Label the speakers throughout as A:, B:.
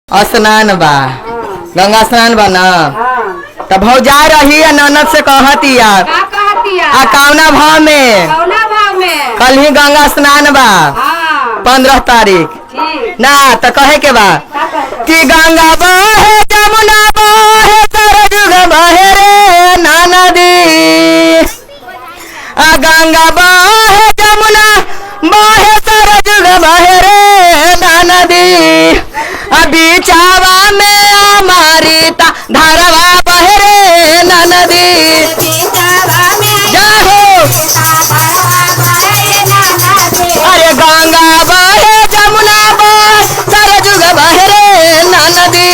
A: स्नान बा, गंगा स्नान बा ना। तब भौजा रही ननद से कहती आ कौना भाव में कल ही गंगा स्नान बा 15 तारीख ना। तो कहे के बा कि गंगा बहे जमुना बहे सरजुग बहे रे नदी। गंगा बहे जमुना बहे सरजुग बहे रे नदी। बीचावा में हमारी धारवा बहे रे नदी। जय हो। अरे गंगा बहे जमुना बहे सरजुग बहे रे नदी।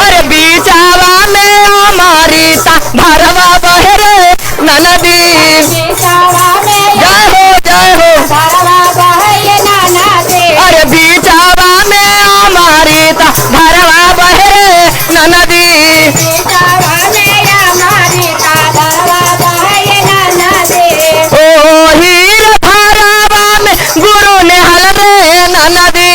A: अरे बीचावा में हमारी धारवा बहे रे नदी। जय हो जय हो। अरे बीचावा में हमारी धारवा बहे रे नदी। ओ हीर धारावा में गुरु ने हल रे नदी।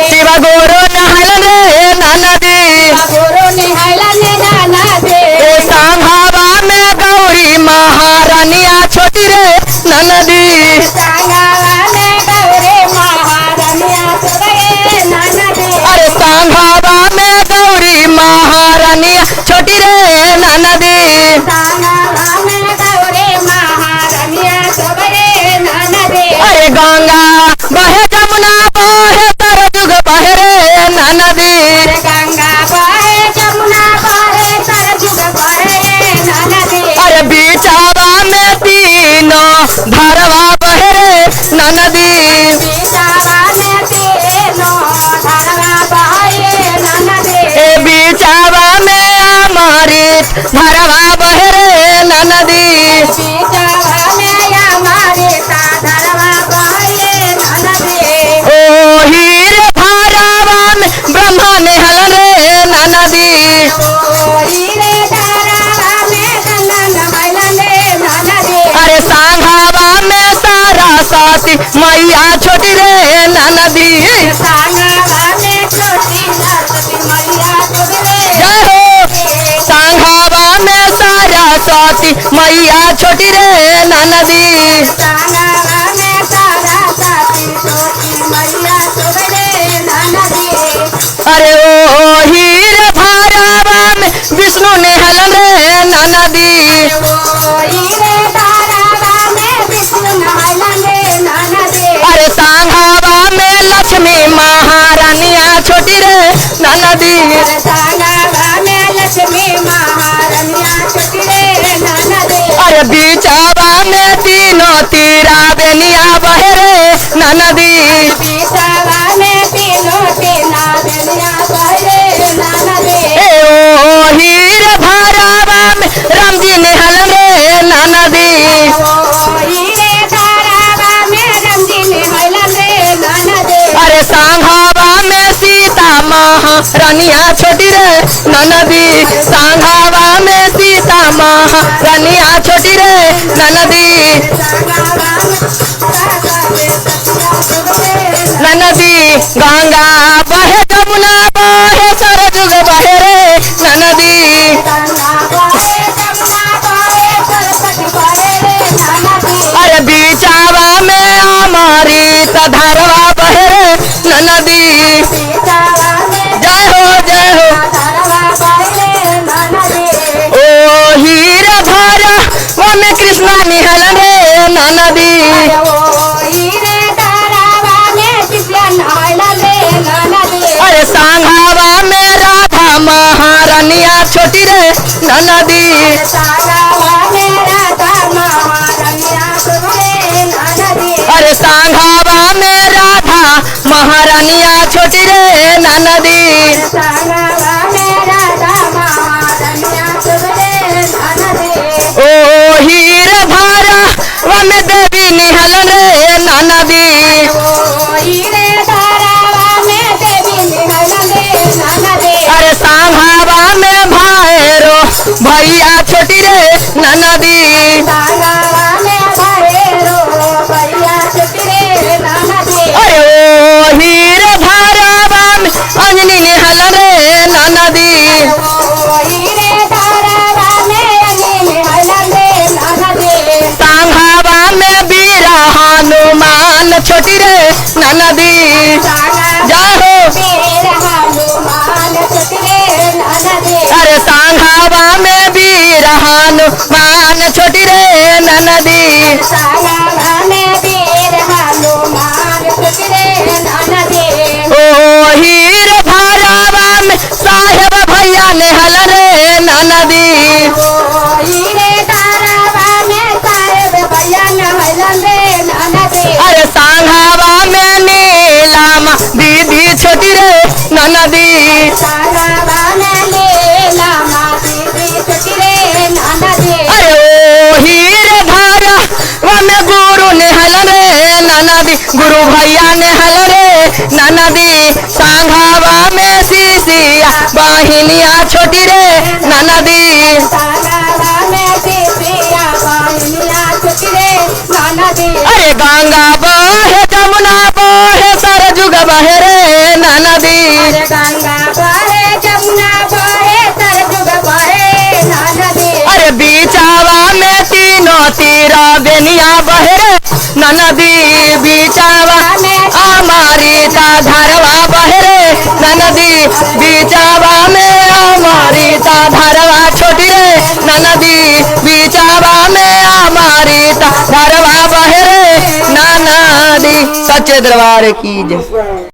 A: शिव गुरु नहल रे नदी। सांघावा में गौरी महारानिया छोटी रे नदी। अरे सांघावा में गौरी महारानिया छोटी रे नदी। अरे गंगा बहे जमुना बहे सरजुग बहे रे नदी। अरे बीचावा में तीनों धारवा बहे रे नदी। ए बीचावा में हमारी धारवा बहे रे नदी। ओ हीर धारावा में ब्रह्मा ने हल रे नदी। अरे सांघावा में सरस्वती मैया छोटी रे नदी। जय हो। सांघावा में सरस्वती मैया छोटी रे नदी। अरे ओ हीर धारावा में विष्णु ने हल रे नदी। अरे सांघावा में लक्ष्मी महारानिया छोटी रे नदी। अरे बीचावा में तीनों तीरा बेनिया बहे रे नदी। ओ हीर धारावा में राम जी ने हल रे नदी। अरे सांघावा में सीता महारानिया छोटी रे नदी। सांघावा में सीता महारानिया छोटी रे नदी। गंगा बहे जमुना बहे सरजुग बहे रे नदी। अरे बीचावा में हमारी धारवा बहे रे नदी। जय हो जय हो। ओ हीर धारावा में कृष्णा निहल रे नदी। अरे सांघावा में राधा महारानिया छोटी रे नदी। अरे सांघावा में राधा महारानिया छोटी रे नदी। ओ हीर धारावा में देवी निहल रे नदी। अरे सांघावा में भैरो भैया छोटी रे नदी अरे ओ हीरे धारावा में अंजनी निहल रे नदी सांघावा में बीरा हनुमान छोटी रे नदी जाहो अरे सांघावा में बीरा हनुमान छोटी रे नदी ओ हीर धारावा में साहेब भैया नेहल रे नदी अरे सांघावा में नीलामा दीदी छोटी रे नदी अरे ओ हीर धारावा में गुरु नेहल रे नदी गुरु भैया नेहल रे नदी सांघावा में सीसिया बहिनिया छोटी रे नदी अरे गंगा बहे जमुना बहे सरजुग बहे रे नदी अरे बीचावा में तीनों तीरा बेनिया बहे रे नदी बीचावा हमारी ता धरवा बहे रे नदी बीचावा में हमारी ता धरवा छोटी रे नदी बीचावा में हमारी ता धरवा बहे रे नदी। सच्चे दरबार की जय।